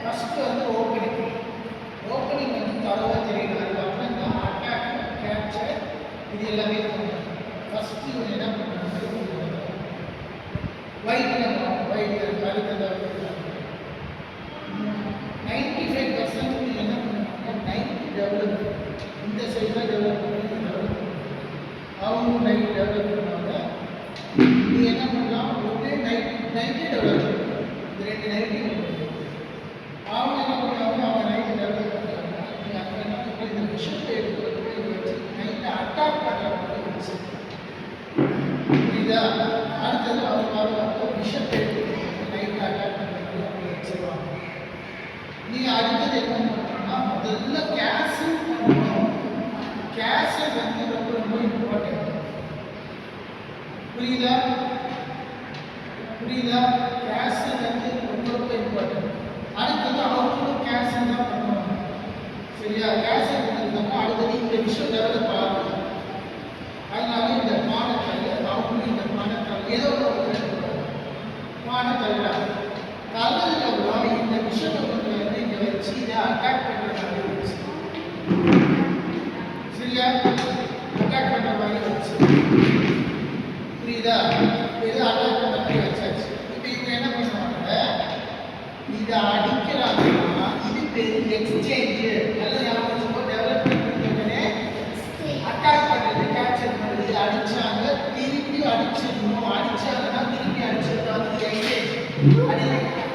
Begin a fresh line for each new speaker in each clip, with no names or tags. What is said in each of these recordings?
First வந்து opening வந்து தரவாக தெரியணும். அதுக்கப்புறம் இந்த அட்டாக் கேப்சர் இது எல்லாமே பண்ணுறாங்க. ஃபஸ்ட்டு இவங்க என்ன பண்ணுறாங்க, ஒயிட் அடுத்ததாக 95% என்ன பண்ணுறாங்க, நைட் டெவலப் இந்த சைடாக டெவலப் பண்ணி அவங்க நைட் டெவலப் பண்ணுவாங்க. நீ என்ன பண்ணலாம், ஒன்று நைட்டே டெவலப் பண்ணுவாங்க. இந்த 2 நைட்டு அவங்க என்ன பண்ணுவாங்க, அவங்க நைட்டு டெவலப் பண்ணுறாங்க. நீங்கள் அங்கே என்ன பண்ணுறது, இந்த விஷயத்தை எடுத்து வச்சு நைட்டை அட்டாக் பண்ணுற மாதிரி வச்சு புரியுதா. அடுத்தது அவங்க விஷயத்தை எடுத்து நைட்டை அட்டாக் பண்ணுறது அப்படி வச்சுருவாங்க. நீங்கள் அடுத்தது என்ன பண்ணுறோம்னா, முதல்ல கேன்சல் பண்ணணும். கேன்சல் வந்து ரொம்ப ரொம்ப இம்பார்ட்டன்ட். புரியுதா கேன்சல் வந்து ரொம்ப ரொம்ப இம்பார்ட்டன்ட். அடுத்தது அவங்களும் கேன்சல் தான் பண்ணுவாங்க. சரியா, கேன்சல் பண்ணதுக்கப்புறம் அடுத்தது இந்த விஷயம் டெவலப் ஆகும். அதனால இந்த பானத்தல் அவங்களும் இந்த பானத்தல் ஏதோ ஒரு பானத்தல் தள்ளதுக்கப்புறம் இந்த விஷயத்தை கொண்டு வந்து இங்கே வச்சு இதை அட்டாக் பண்ணுற மாதிரி வச்சு, சரியா, அட்டாக் பண்ணுற மாதிரி வச்சு, புரியுதா, இது அட்டாக் பண்ணுற மாதிரி வச்சாச்சு. இப்போ இவங்க என்ன பண்ணுவாங்க, இதை அடிக்கிறாங்கன்னா இது பெரிய எக்ஸ்சேஞ்சு. நல்லா ஞாபகம், டெவலப்மெண்ட் பண்ணி அட்டாக் பண்ணுறது, கேப்சர் பண்ணுறது, அடித்தாங்க திருப்பி அடிச்சிடணும், அடித்தாங்கன்னா திருப்பி அடிச்சிடணும். அது எக்ஸ்சேஞ்ச்,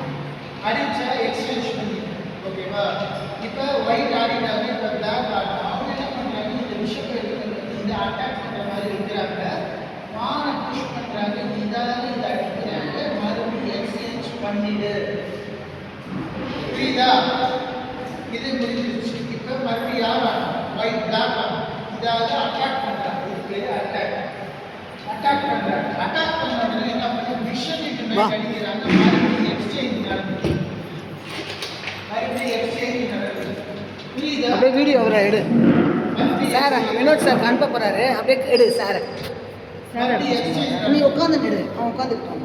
அடிச்சா எக்ஸ்சேஞ்ச் பண்ணிடணும். ஓகேவா. இப்போ ஒயிட் ஆடிட்டாங்க, இப்போ பிளாக் ஆடினா அவங்க என்ன பண்ணுறாங்க, இந்த விஷயத்தை எடுத்து இதை அட்டாக் பண்ணுற மாதிரி இருக்கிறாங்க. மானை புஷ் பண்ணுறாங்க, இதால் இதை அடிக்கிறாங்க, மறுபடியும் எக்ஸ்சேஞ்ச் பண்ணிடு. புரியுதா, இது முடிஞ்சிருச்சு. இப்போ மறுபடியும் யார் ஆகும், ஒயிட் பிளாக் ஆகும். இதாவது அட்டாக் பண்ணுறாங்க, இது பேர் அட்டாக் பண்ணுறாங்க. அட்டாக் பண்ணுறாங்க என்ன பண்ணி விஷயம் அடிக்கிறாங்க, மறுபடியும் எக்ஸ்சேஞ்ச் நடக்குது.
அப்படியே வீடியோ அவரை எடு சார். அங்கே வினோத் சார் அனுப்ப போகிறாரு, அப்படியே எடு சார். நீ உட்காந்து எடு, அவன் உட்காந்துக்கிட்டான்.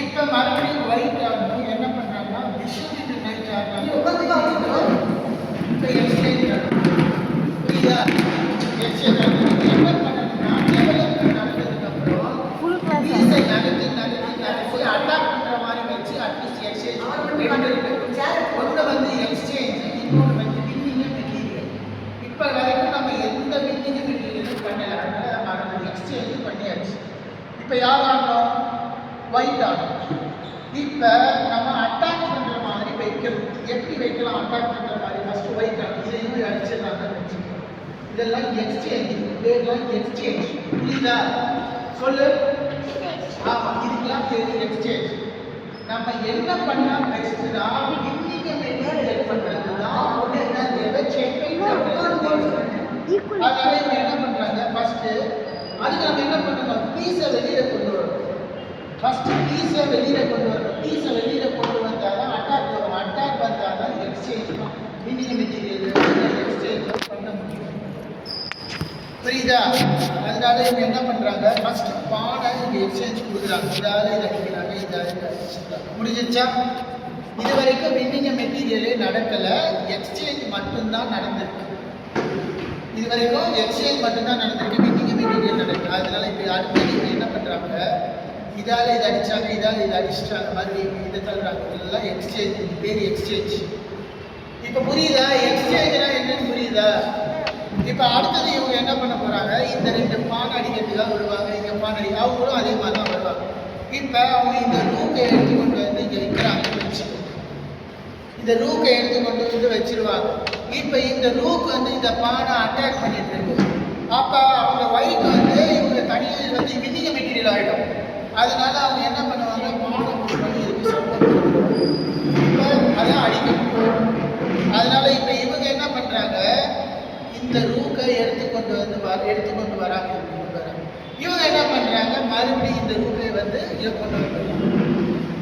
இப்போ மறுபடியும் ஒயிட் ஆகணும். என்ன பண்ணுறாங்கன்னா விஷயத்துக்கு நைட் ஆகணும். இப்போ எக்ஸ்சேஞ்ச் புரியுதா, எக்ஸ்சேஞ்ச் என்ன பண்ணணும்னா டெவலப்மெண்ட் நடந்ததுக்கப்புறம் ஈஸை நடத்தி அட்டாக் பண்ணுற மாதிரி வச்சு அட்லீஸ்ட் எக்ஸ்சேஞ்ச் ஒன்று வந்து எக்ஸ்சேஞ்ச், இன்னொன்று வந்து வின்னிங் மெட்டீரியல். இப்போ வரைக்கும் நம்ம எந்த வின்னிங் மெட்டீரியலும் பண்ணலை, அதனால நம்ம அதை எக்ஸ்சேஞ்ச் பண்ணியாச்சு. இப்போ யார் ஆகணும், ஒயிட் ஆகும். இப்போ நம்ம அட்டாக் பண்ணுற மாதிரி வைக்கணும். எப்படி வைக்கலாம் அட்டாக் பண்ணுற மாதிரி, ஃபஸ்ட்டு ஒயிட் ஆகும். இதையும் அடிச்சிடலாம் வச்சுக்கணும். இதெல்லாம் எக்ஸ்சேஞ்ச், பேர்லாம் எக்ஸ்சேஞ்ச். புரியுதா, சொல்லு. ஆமாம், இதுக்கெல்லாம் பேர் எக்ஸ்சேஞ்ச். நம்ம என்ன பண்ணலாம் பெஸ்ட்னா வின்னிங் மெட்டீரியல் பண்ணுறது தான். அதனால இவங்க என்ன பண்ணுறாங்க, ஃபஸ்ட்டு அதுக்கு நம்ம என்ன பண்ணணும், பீஸை வெளியில் கொண்டு வரணும். ஃபஸ்ட்டு பீஸை வெளியில் கொண்டு வரணும். பீஸை வெளியில் கொண்டு வந்தால் தான் அட்டாக் வரும். அட்டாக் வந்தால் தான் எக்ஸ்சேஞ்ச் வின்னிங் மெட்டீரியல் எக்ஸ்சேஞ்ச் பண்ண முடியும். புரியுதா. அதனால இவங்க என்ன பண்ணுறாங்க, ஃபஸ்ட்டு பானை இங்கே எக்ஸ்சேஞ்ச் கொடுக்குறாங்க. இதால் இதை அடிக்கிறாங்க, இதால் இதை அடிச்சுக்கிறாங்க. முடிஞ்சிச்சா. இது வரைக்கும் வின்னிங் மெட்டீரியலே நடக்கலை, எக்ஸ்சேஞ்ச் மட்டும்தான் நடந்திருக்கு. இது வரைக்கும் எக்ஸ்சேஞ்ச் மட்டும்தான் நடந்திருக்கு, வின்னிங் மெட்டீரியல் நடக்கல. அதனால இப்போ அடுத்தது இவங்க என்ன பண்ணுறாங்க, இதால் இதை அடித்தாங்க, இதால் இதை அடிச்சிட்டாங்க, மறுபடியும் இதை தள்ளுறாங்க. இதெல்லாம் எக்ஸ்சேஞ்ச், இது பேர் எக்ஸ்சேஞ்ச். இப்போ புரியுதா, எக்ஸ்சேஞ்ச்னா என்னன்னு புரியுதா. இப்போ அடுத்தது இவங்க என்ன பண்ண போகிறாங்க, இந்த 2 பானை அடிக்கிறதுக்காக வருவாங்க. இங்கே பானை அடி, அவங்களும் அதே மாதிரி தான் வருவாங்க. இப்போ அவங்க இந்த ரூக்கை எடுத்துக்கொண்டு வந்து இங்கே வைக்கிறாங்க வச்சு, இந்த ரூக்கை எடுத்துக்கொண்டு வந்து வச்சிருவாங்க. இப்போ இந்த ரூக் வந்து இந்த பானை அட்டாக் பண்ணிட்டு இருக்கு. அப்போ அவங்க ஒயிட் வந்து இவங்க தனியாக வந்து வின்னிங் மெட்டீரியல் ஆகிடும். அதனால அவங்க என்ன பண்ணுவாங்க, பானை புஷ் பண்ணி இதுக்கு சப்போர்ட் பண்ணுவாங்க. இப்போ அதை அடிக்கணும். அதனால இப்போ இவங்க என்ன பண்ணுறாங்க, இந்த ரூக்கை எடுத்துக்கொண்டு வராங்க. இவங்க என்ன பண்ணுறாங்க, மறுபடியும் இந்த ரூக்கை வந்து இதை கொண்டு வந்துடுறாங்க.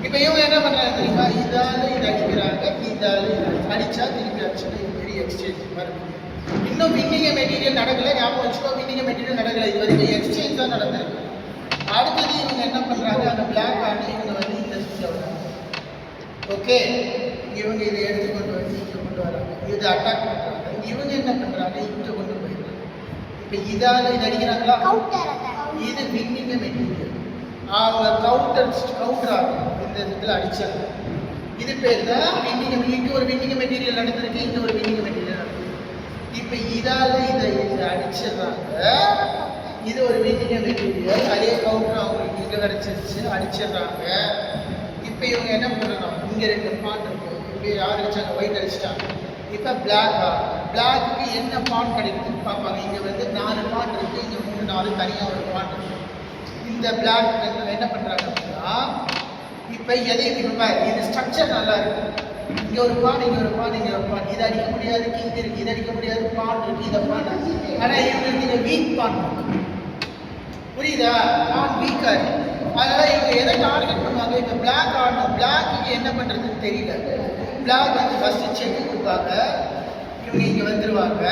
இப்போ இவங்க என்ன பண்ணுறாங்க தெரியுமா, இதால் இதை அடிக்கிறாங்க, இதால் அடித்தா திருப்பி அடிச்சுட்டு இது பெரிய எக்ஸ்சேஞ்ச் மறுபடியும். இன்னும் வின்னிங் மெட்டீரியல் நடக்கலை, ஞாபகம் வச்சுக்கோ. வின்னிங் மெட்டீரியல் நடக்கலை, இது வரைக்கும் எக்ஸ்சேஞ்ச் தான் நடந்திருக்கு. அடுத்தது இவங்க என்ன பண்ணுறாங்க, அந்த பிளாக் ஆடி இவங்க வந்து இந்த சுற்றி வராங்க. ஓகே, இவங்க இதை எடுத்துக்கொண்டு கொண்டு வராங்க, இது அட்டாக் பண்ணுறாங்க. இவங்க என்ன பண்ணுறாங்க, இங்கே கொண்டு போயிடுறாங்க. இப்போ இதால் இது அடிக்கிறாங்களா, இது வின்னிங்க மெட்டீரியல். அவங்க கவுண்டர் ஆகும், இந்த இதில் அடிச்சாங்க. இது பேர் தான் வின்னிங்க. இங்கே ஒரு வின்னிங்க மெட்டீரியல் நடந்திருக்கு, இங்கே ஒரு வின்னிங்க மெட்டீரியல் நடந்திருக்கு. இப்போ இதால் இதை அடிச்சிடுறாங்க. இது ஒரு வின்னிங்க மெட்டீரியல், அதே கவுண்டர் அவங்களுக்கு இங்கே கிடச்சிருச்சு, அடிச்சிடுறாங்க. இப்போ இவங்க என்ன பண்ணணும், இங்கே 2 பான் இருக்கும். இப்போ யார் அடிச்சாங்க, ஒயிட் அடிச்சிட்டாங்க. இப்போ பிளாக்கு என்ன பான் கிடைக்குதுன்னு பார்ப்பாங்க. இங்கே வந்து 4 பான் இருக்குது, இங்கே 3 4 தனியாக ஒரு பான் இருக்குது. இந்த பிளாக் என்ன பண்ணுறாங்க அப்படின்னா, இப்போ எதையும் இப்போ இது ஸ்ட்ரக்சர் நல்லா இருக்கும். இங்கே ஒரு பான், இங்கே ஒரு பான், இங்கே ஒரு பான். இதை அடிக்க முடியாது, கிங் இருக்குது, இதை அடிக்க முடியாது, பான் இருக்குது, இதை பான். ஆனால் இவங்களுக்கு இந்த வீக் பான் புரியுதா, பான் வீக்காக இருக்கு. அதனால் இவங்க எதை டார்கெட் பண்ணுவாங்க, இப்போ பிளாக் ஆடணும். பிளாக்கு என்ன பண்ணுறதுன்னு தெரியல. பிளாக் வந்து ஃபஸ்ட்டு செக் கொடுப்பாங்க, இவங்க இங்கே வந்துடுவாங்க.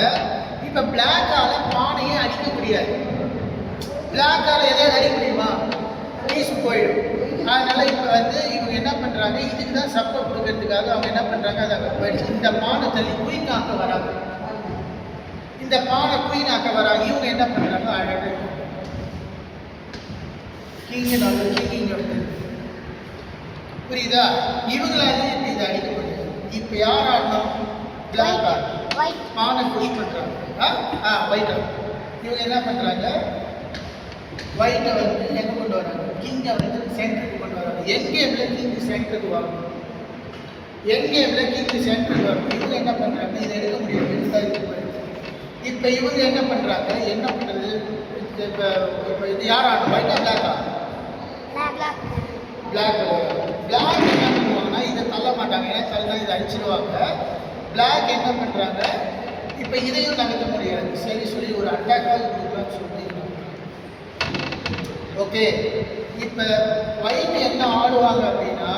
இப்போ பிளாக்கால் பானையே அடிக்க முடியாது. பிளாக்கால் எதையாவது அடிக்க முடியுமா, பீஸ் போயிடும். அதனால் இப்போ வந்து இவங்க என்ன பண்ணுறாங்க, இதுக்கு தான் சப்போர்ட் கொடுக்கறதுக்காக அவங்க என்ன பண்ணுறாங்க, அதை போயிடுச்சு. இந்த பானை தள்ளி குயின் ஆக்க வராங்க. இந்த பானை குயின் ஆக்க வராங்க. இவங்க என்ன பண்ணுறாங்க, அழகாக கிங்க வந்து புரியுதா. இவங்களால இப்போ இதை அடிக்க முடியாது. இப்போ யார் ஆடணும், பிளாக் ஆடணும். பானை புஷ் பண்ணுறாங்க, ஒயிட் ஆடணும். இவங்க என்ன பண்ணுறாங்க, ஒயிட்டை வந்து எங்கே கொண்டு வராங்க, கிங்கை வந்து சென்டருக்கு கொண்டு வராங்க. என் கேமில் கிங்கு சென்டருக்கு வரணும், என் கேமில் கிங்கு சென்டருக்கு வரணும். இவங்க என்ன பண்ணுறாங்க, இதை எடுக்க முடியாது, எடுத்தால் இது போயிடுது. இப்போ இவங்க என்ன பண்ணுறாங்க, என்ன பண்ணுறது, இப்போ இது யார் ஆடணும், ஒயிட்டா பிளாக்கா, பிளாக் என்ன பண்ணுவாங்கன்னா, இதை தள்ள மாட்டாங்க, ஏன்னா தள்ளா இதை அடிச்சிடுவாங்க. பிளாக் என்ன பண்ணுறாங்க, இப்போ இதையும் நகர்த்த முடியாது, சரி சொல்லி ஒரு அட்டாக்காக கொடுக்கலாம்னு சொல்லி. ஓகே, இப்போ ஒயிட் என்ன ஆடுவாங்க அப்படின்னா,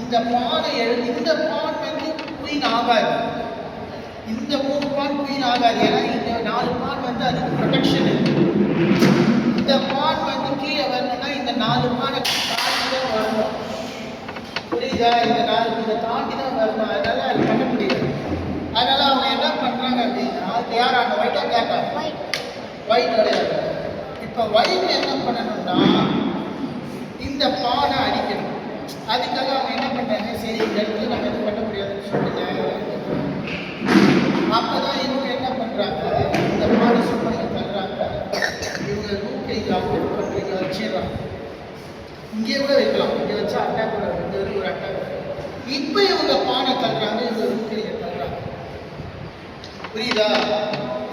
இந்த பானை இந்த பான் வந்து குயின் ஆகாது, இந்த 3 பான் குயின் ஆகாது. ஏன்னா இந்த 4 பான் வந்து அதுக்கு ப்ரொடெக்ஷன் இருக்கு. இந்த பான் வந்து கீழே வரணும்னா இந்த 4 பானை தாண்டி தான் வரணும், புரியுதா. இந்த 4 இதை தாண்டி தான் வரணும். அதனால அது பண்ண முடியாது. அதனால அவங்க என்ன பண்ணுறாங்க அப்படின்னா, யார் அந்த ஒயிட்டா பிளாக்கா, ஒயிட் கிடையாது. இப்போ ஒயிட் என்ன பண்ணணும்னா, இந்த பானை அடிக்கணும். அதுக்காக அவங்க என்ன பண்ணுறாங்க, சரி இந்த இடத்துல நம்ம எதுவும் பண்ண முடியாதுன்னு சொல்லுங்க. அப்போ தான் இவங்க என்ன பண்ணுறாங்க, இந்த பானை சும்மா தள்ளுறாங்க. இவங்க ரூட்டை அவுட் பண்ணுறீங்க, வச்சிடறாங்க. இங்கே கூட வைக்கலாம், இங்கே வச்சா அட்டாக் கூட இங்கே வந்து ஒரு அட்டாக். இப்போ இவங்க பானை தள்ளுறாங்க, இவங்க ரூட்டை தள்ளுறாங்க, புரியுதா.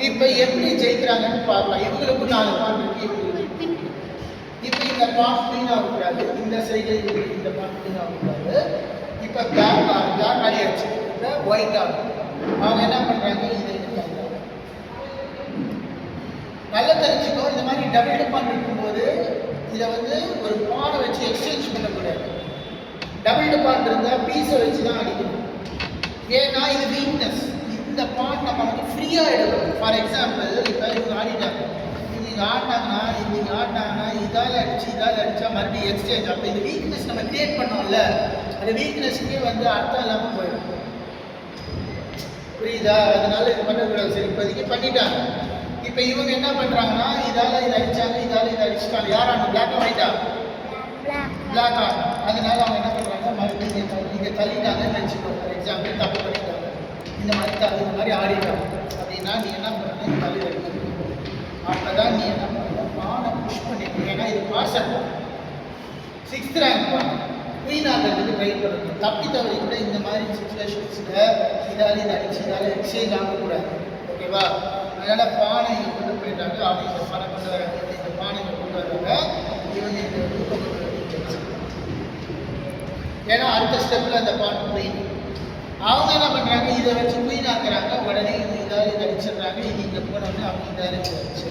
இப்போ எப்படி ஜெயிக்கிறாங்கன்னு பார்க்கலாம். இவங்களுக்கு 4 பான் இருக்கு, இவங்களுக்கு. இப்போ இந்த பான் க்ளீன் ஆகக்கூடாது, இந்த சைடு இந்த பான் க்ளீன் ஆகக்கூடாது. இப்போ பிளாக் ஆடியாச்சு, இப்போ ஒயிட் ஆகும். அவங்க என்ன பண்ணுறாங்க, இதை தள்ளுறாங்க. நல்லா தெரிஞ்சுக்கோ, இந்த மாதிரி டபுள் பான் இருக்கும்போது இதை வந்து ஒரு பானை வச்சு எக்ஸ்சேஞ்ச் பண்ணக்கூடாது. டபுள் பான் இருந்தால் பீஸை வச்சு தான் அடிக்கணும். ஏன்னா இது வீக்னஸ். இந்த பான் நம்ம வந்து ஃப்ரீயாக எடுக்கணும். ஃபார் எக்ஸாம்பிள், இப்போ இவங்க ஆடிட்டாங்க, இவங்க ஆடினாங்கன்னா இதால் அடித்தா மறுபடியும் எக்ஸ்சேஞ்ச். அப்போ இந்த வீக்னஸ் நம்ம கிரியேட் பண்ணோம்ல, அந்த வீக்னஸ்க்கே வந்து அர்த்தம் இல்லாமல் போயிடும், புரியுதா. அதனால இது பண்ணக்கூடாது. சரி, இப்போதைக்கு பண்ணிட்டாங்க. இப்போ இவங்க என்ன பண்ணுறாங்கன்னா, இதால் இதை அடித்தாங்க, இதால் இதை அடிச்சிட்டாங்க. யார் ஆடணும், பிளாக்கா ஒயிட்டா, பிளாக் ஆடணும். அதனால அவங்க என்ன பண்ணுறாங்க, மறுபடியும் இங்கே தள்ளிட்டாங்கன்னு நினச்சிக்கோ. ஃபார் எக்ஸாம்பிள் தப்பு பண்ணிட்டாங்க, இந்த மாதிரி ஆடிட்டாங்க அப்படின்னா நீ என்ன பண்ணுறது, இந்த தள்ளி அடிக்கணும். அப்போ தான் நீ என்ன பண்ணுற, பானை புஷ் பண்ணிக்கணும். ஏன்னா இது பாசல் 6th ரேங்க் பானை குயின் ஆகிறதுக்கு ட்ரை பண்ணணும். தப்பி தவறி கூட இந்த மாதிரி சிச்சுவேஷன்ஸில் இதால் இதை அடிச்சு இதால் எக்ஸ்சேஞ்ச் ஆகக்கூடாது, ஓகேவா. அதனால் பானை இங்கே கொண்டு போயிட்டாங்க. அவங்க இந்த பானை கொண்டு வராங்க, இந்த பானையை கொண்டு வர்றாங்க. இவங்க இந்த ரூபை கொண்டு வந்து, ஏன்னா அடுத்த ஸ்டெப்பில் அந்த பானை குயின். அவங்க என்ன பண்ணுறாங்க, இதை வச்சு குயின் ஆக்குறாங்க. உடனே இதால் இதை அடிச்சிடுறாங்க. இது இங்கே போனோடனே அவங்க இதால் இதை அடிச்சு,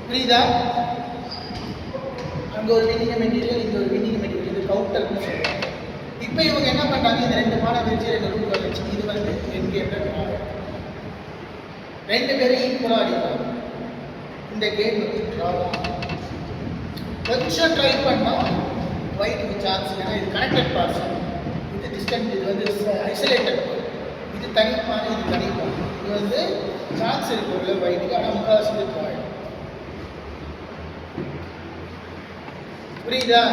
புரியுதா. அங்கே ஒரு வின்னிங் மெட்டீரியல், இங்கே ஒரு வின்னிங் மெட்டீரியல், இது கவுண்டர்னு சொல்லுவாங்க. இப்போ இவங்க என்ன பண்ணுறாங்க, இந்த 2 பானை வச்சு 2 ரூபா வச்சு இது வந்து எங்கே 2 பேரும் ஈக்குவலாக அடிப்பாங்க. இந்த கேம் வந்து கொஞ்சம் ட்ரை பண்ணால் ஒயிட்டுக்கு சான்ஸ். ஏன்னா இது கனெக்டட் பார்ட்ஸ், இது டிஸ்டன்ஸ், இது வந்து ஐசோலேட்டட். இது தனிப்பான இது தனிப்பான. இது வந்து சான்ஸ் இருக்கு உள்ள வயிற்றுக்கு, ஆனால் முக்கால்வாசி இது போயிடும். புரியுதா?